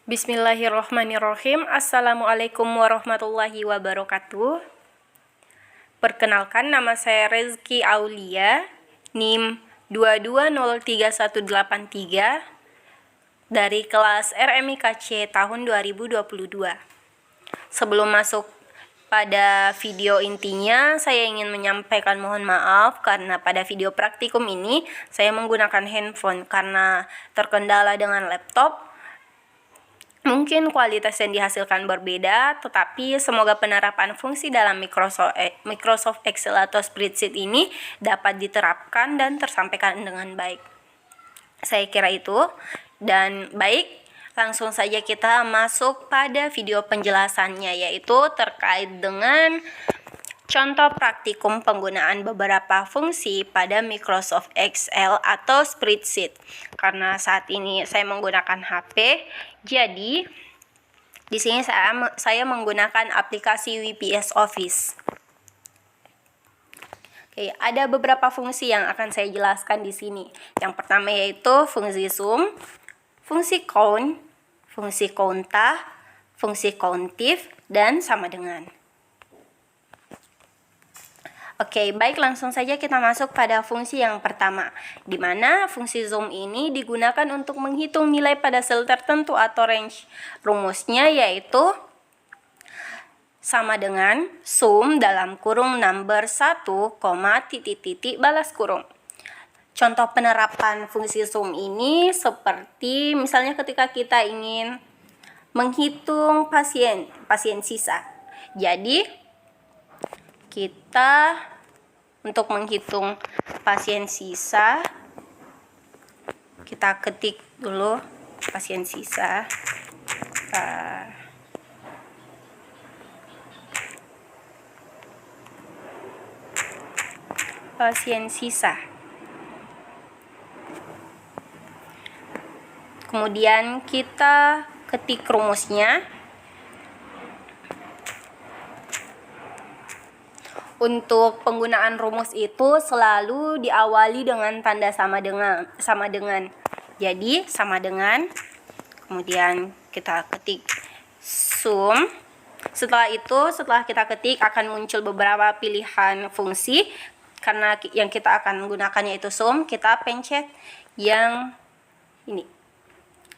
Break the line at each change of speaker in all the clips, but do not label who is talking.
Bismillahirrohmanirrohim. Assalamualaikum warahmatullahi wabarakatuh. Perkenalkan, nama saya Rezki Aulia, NIM 2203183 dari kelas RMIKC tahun 2022. Sebelum masuk pada video intinya, saya ingin menyampaikan mohon maaf karena pada video praktikum ini saya menggunakan handphone karena terkendala dengan laptop. Mungkin kualitas yang dihasilkan berbeda, tetapi semoga penerapan fungsi dalam Microsoft Excel atau spreadsheet ini dapat diterapkan dan tersampaikan dengan baik. Saya kira itu. Dan baik, langsung saja kita masuk pada video penjelasannya, yaitu terkait dengan contoh praktikum penggunaan beberapa fungsi pada Microsoft Excel atau spreadsheet. Karena saat ini saya menggunakan HP, jadi di sini saya menggunakan aplikasi WPS Office. Oke, ada beberapa fungsi yang akan saya jelaskan di sini. Yang pertama yaitu fungsi sum, fungsi count, fungsi countah, fungsi countif, dan sama dengan. Oke, baik, langsung saja kita masuk pada fungsi yang pertama, di mana fungsi zoom ini digunakan untuk menghitung nilai pada sel tertentu atau range. Rumusnya yaitu sama dengan sum dalam kurung number 1, titik-titik balas kurung. Contoh penerapan fungsi sum ini seperti misalnya ketika kita ingin menghitung pasien sisa. Jadi kita untuk menghitung pasien sisa, kita ketik dulu pasien sisa. Pasien sisa. Kemudian kita ketik rumusnya. Untuk penggunaan rumus itu selalu diawali dengan tanda sama dengan. Jadi sama dengan, kemudian kita ketik sum. Setelah kita ketik akan muncul beberapa pilihan fungsi. Karena yang kita akan gunakannya itu sum, kita pencet yang ini,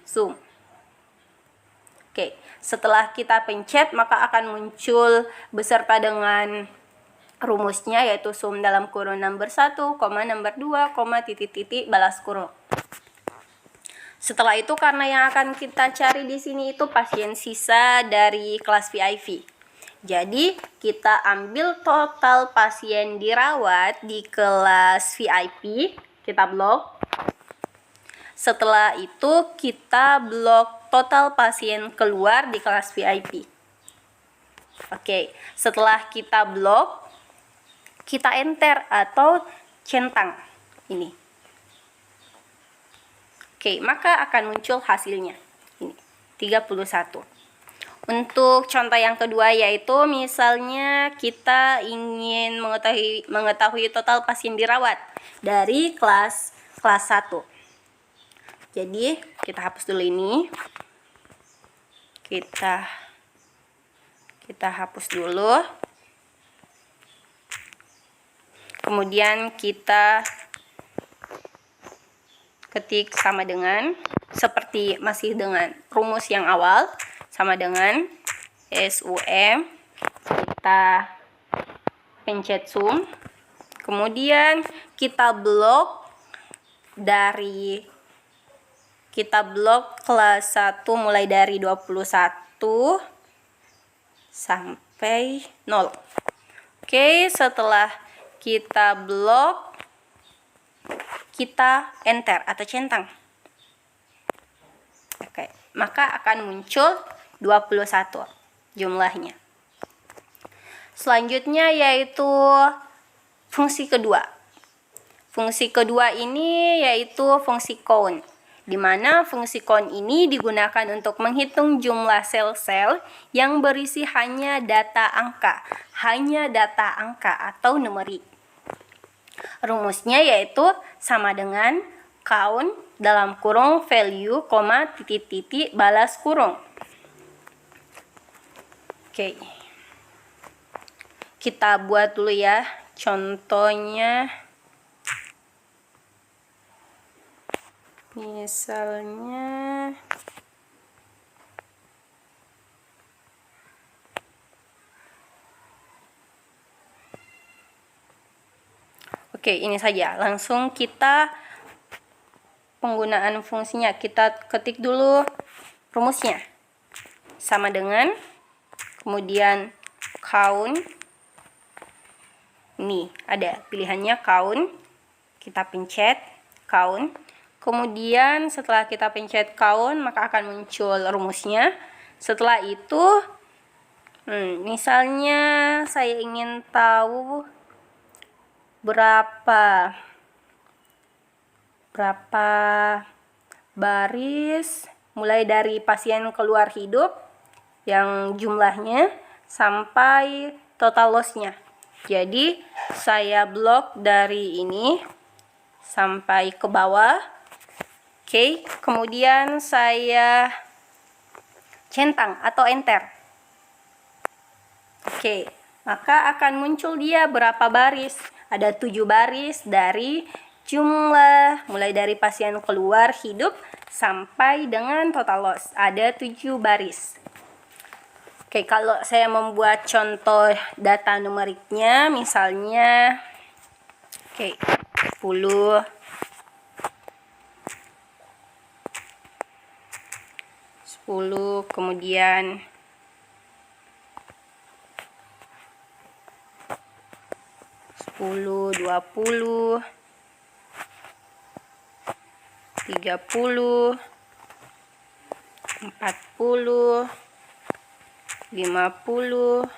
sum. Oke, setelah kita pencet maka akan muncul beserta dengan rumusnya, yaitu sum dalam kurung number 1, number 2, titik-titik balas kurung. Setelah itu, karena yang akan kita cari di sini itu pasien sisa dari kelas VIP. Jadi, kita ambil total pasien dirawat di kelas VIP, kita blok. Setelah itu, kita blok total pasien keluar di kelas VIP. Oke, setelah kita blok, kita enter atau centang ini. Oke, maka akan muncul hasilnya. Ini 31. Untuk contoh yang kedua yaitu misalnya kita ingin mengetahui total pasien dirawat dari kelas 1. Jadi, kita hapus dulu ini. Kita hapus dulu. Kemudian kita ketik sama dengan, seperti masih dengan rumus yang awal, sama dengan SUM, kita pencet sum, kemudian kita blok kelas 1 mulai dari 21 sampai 0. Oke, setelah kita blok, kita enter atau centang. Oke, maka akan muncul 21 jumlahnya. Selanjutnya yaitu fungsi kedua. Fungsi kedua ini yaitu fungsi count, di mana fungsi count ini digunakan untuk menghitung jumlah sel-sel yang berisi hanya data angka atau numerik. Rumusnya yaitu sama dengan count dalam kurung value, titik-titik, balas kurung. Oke. Kita buat dulu ya contohnya. Misalnya oke, ini saja. Langsung kita penggunaan fungsinya. Kita ketik dulu rumusnya. Sama dengan kemudian count. Nih, ada pilihannya count. Kita pencet count. Kemudian setelah kita pencet count, maka akan muncul rumusnya. Setelah itu, misalnya saya ingin tahu berapa baris mulai dari pasien keluar hidup yang jumlahnya sampai total loss-nya. Jadi saya blok dari ini sampai ke bawah. Oke, kemudian saya centang atau enter. Oke, maka akan muncul dia berapa baris. Ada 7 baris dari jumlah mulai dari pasien keluar hidup sampai dengan total loss. Ada 7 baris. Oke, kalau saya membuat contoh data numeriknya, misalnya 10 kemudian 10, 20, 30, 40, 50,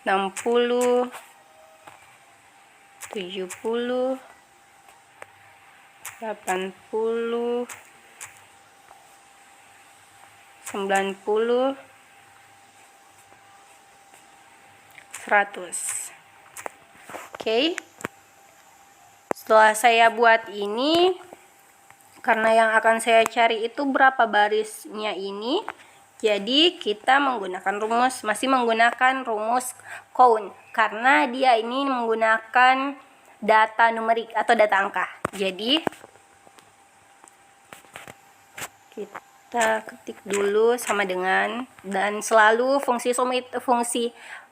60, 70, 80, 90, 100. Oke. Setelah saya buat ini, karena yang akan saya cari itu berapa barisnya ini, jadi kita menggunakan masih menggunakan rumus count, karena dia ini menggunakan data numerik atau data angka. Jadi kita ketik dulu sama dengan, dan selalu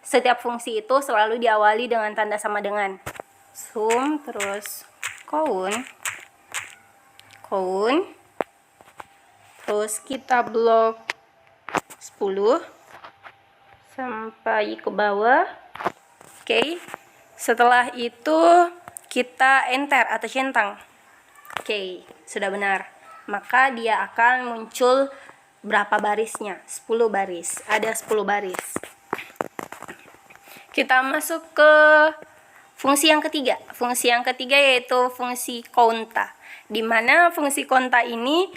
setiap fungsi itu selalu diawali dengan tanda sama dengan. Sum terus count, terus kita blok 10 sampai ke bawah. Oke. Setelah itu kita enter atau centang. Oke, sudah benar. Maka dia akan muncul berapa barisnya? 10 baris. Ada 10 baris. Kita masuk ke fungsi yang ketiga. Fungsi yang ketiga yaitu fungsi conta, di mana fungsi conta ini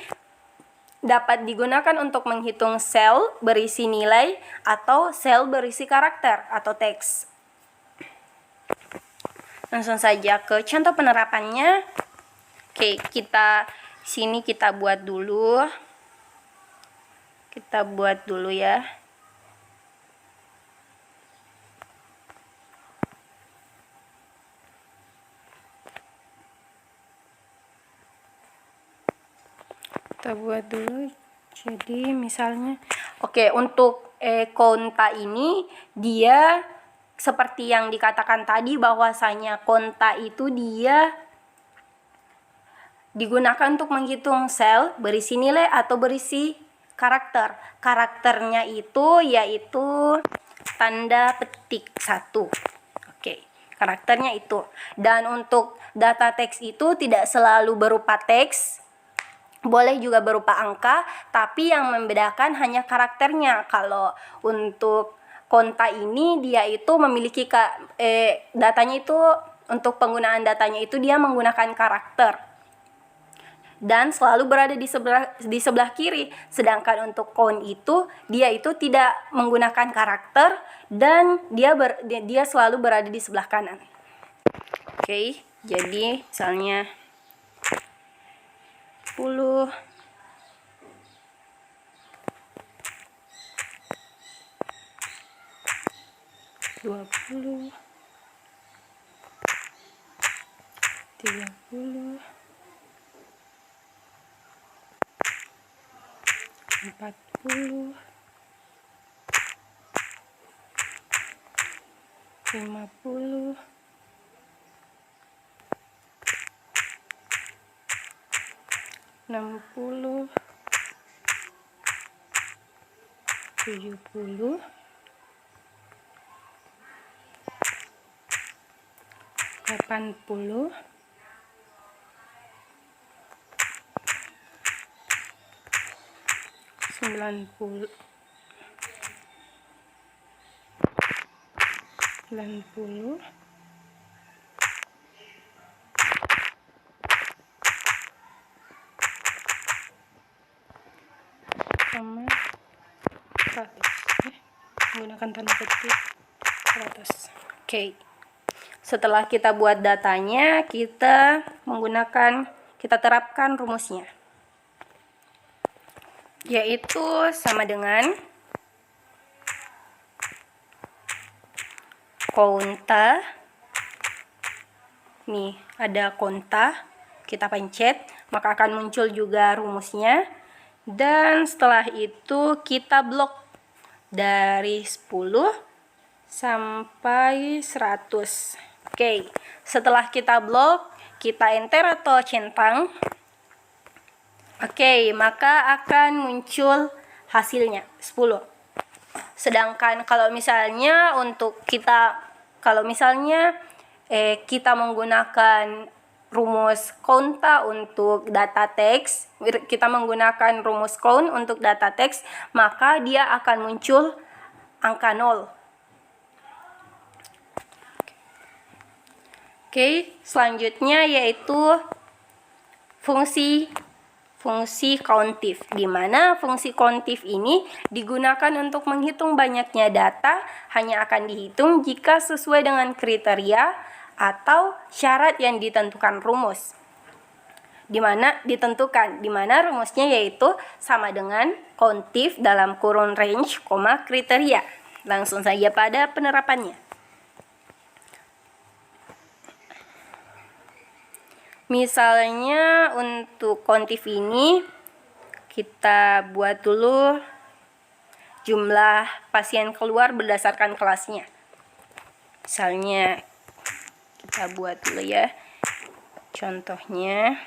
dapat digunakan untuk menghitung sel berisi nilai atau sel berisi karakter atau teks. Langsung saja ke contoh penerapannya. Oke, sini kita buat dulu. Kita buat dulu ya. Jadi misalnya untuk konta ini dia seperti yang dikatakan tadi, bahwasanya konta itu dia digunakan untuk menghitung sel berisi nilai atau berisi karakter. Karakternya itu yaitu tanda petik 1. Karakternya itu. Dan untuk data teks itu tidak selalu berupa teks, boleh juga berupa angka, tapi yang membedakan hanya karakternya. Kalau untuk konta ini dia itu memiliki datanya itu, untuk penggunaan datanya itu dia menggunakan karakter dan selalu berada di sebelah kiri. Sedangkan untuk count itu dia itu tidak menggunakan karakter dan dia selalu berada di sebelah kanan. Oke, jadi misalnya 10, 20, 30, 40, 50, 60, 70, 80, 90, 90, 100. Menggunakan tanda petik 100. Oke. Setelah kita buat datanya, kita terapkan rumusnya, yaitu sama dengan konta. Nih, ada konta, kita pencet, maka akan muncul juga rumusnya. Dan setelah itu kita blok dari 10 sampai 100. Oke, setelah kita blok, kita enter atau centang. Oke, maka akan muncul hasilnya 10. Sedangkan kalau misalnya kita menggunakan rumus konta untuk data teks, kita menggunakan rumus count untuk data teks, maka dia akan muncul angka 0. Oke, selanjutnya yaitu fungsi countif, di mana fungsi countif ini digunakan untuk menghitung banyaknya data, hanya akan dihitung jika sesuai dengan kriteria atau syarat yang ditentukan rumus. Di mana rumusnya yaitu sama dengan countif dalam kurun range, kriteria. Langsung saja pada penerapannya. Misalnya untuk countif ini kita buat dulu jumlah pasien keluar berdasarkan kelasnya. Misalnya kita buat dulu ya contohnya.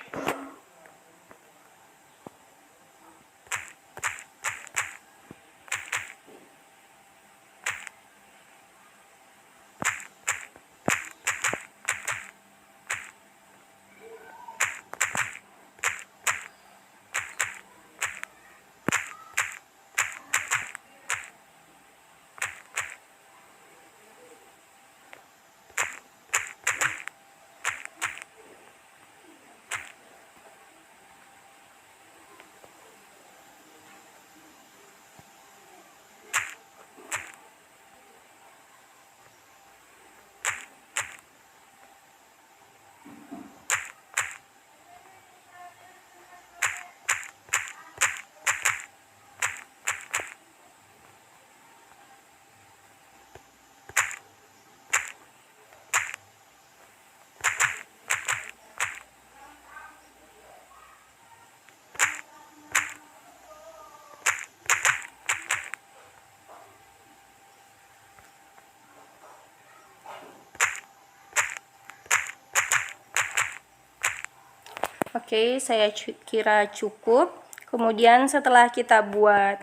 Oke, saya kira cukup. Kemudian setelah kita buat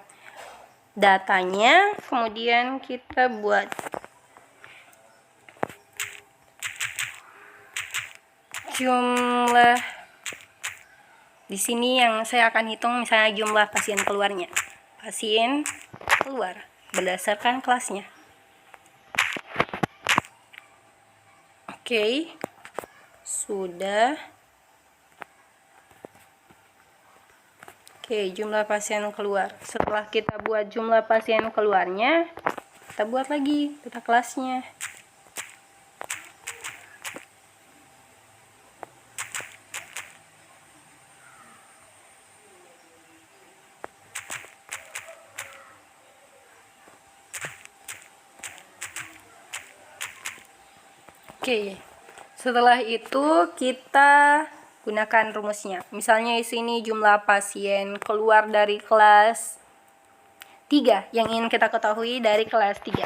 datanya, kemudian kita buat jumlah. Di sini yang saya akan hitung misalnya jumlah pasien keluarnya. Pasien keluar berdasarkan kelasnya. Oke. Sudah. Oke, jumlah pasien keluar. Setelah kita buat jumlah pasien keluarnya, kita buat lagi data kelasnya. Oke, setelah itu kita gunakan rumusnya. Misalnya di sini jumlah pasien keluar dari kelas 3 yang ingin kita ketahui dari kelas 3.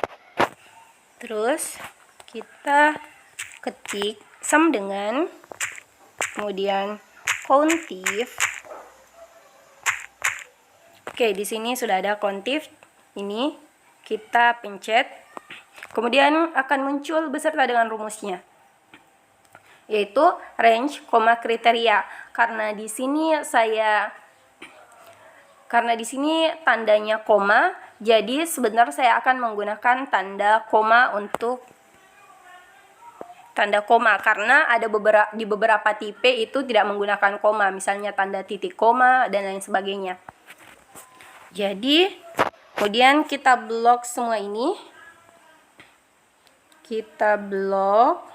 Terus kita ketik sama dengan, kemudian countif. Oke, di sini sudah ada countif. Ini kita pencet. Kemudian akan muncul beserta dengan rumusnya, yaitu range, kriteria. Karena di sini tandanya koma, jadi sebenarnya saya akan menggunakan tanda koma untuk tanda koma, karena ada beberapa tipe itu tidak menggunakan koma, misalnya tanda titik koma dan lain sebagainya. Jadi kemudian kita blok semua ini, kita blok.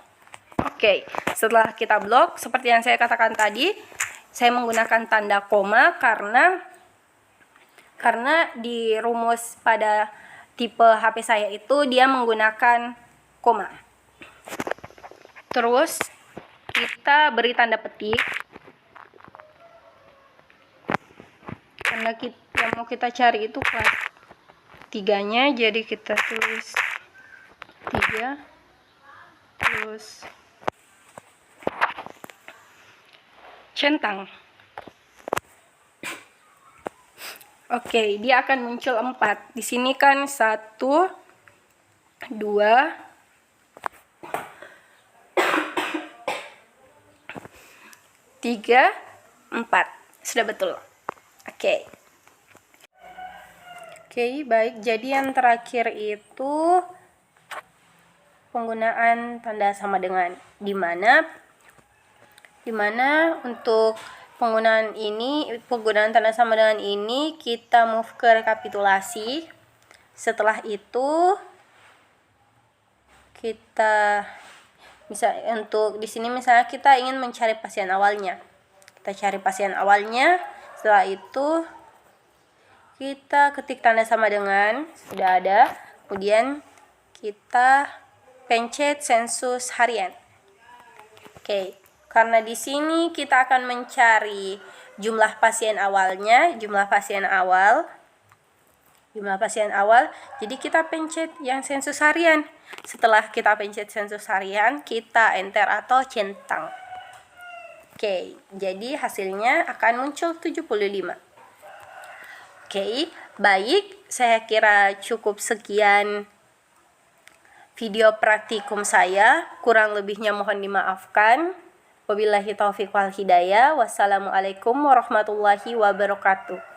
Oke, setelah kita blok, seperti yang saya katakan tadi, saya menggunakan tanda koma karena di rumus pada tipe HP saya itu dia menggunakan koma. Terus kita beri tanda petik, karena yang mau kita cari itu kelas 3-nya, jadi kita tulis 3 terus centang. Oke, dia akan muncul 4. Di sini kan 1, 2, 3, 4. Sudah betul. Oke, baik. Jadi yang terakhir itu penggunaan tanda sama dengan, dimana untuk penggunaan tanda sama dengan ini kita move ke rekapitulasi. Setelah itu kita untuk di sini misalnya kita ingin mencari pasien awalnya, kita cari pasien awalnya. Setelah itu kita ketik tanda sama dengan, sudah ada. Kemudian kita pencet sensus harian. Oke, karena di sini kita akan mencari jumlah pasien awalnya, jumlah pasien awal. Jadi kita pencet yang sensus harian. Setelah kita pencet sensus harian, kita enter atau centang. Oke, jadi hasilnya akan muncul 75. Oke, baik. Saya kira cukup sekian video praktikum saya. Kurang lebihnya mohon dimaafkan. Wabillahi taufiq wal hidayah. Wassalamualaikum warahmatullahi wabarakatuh.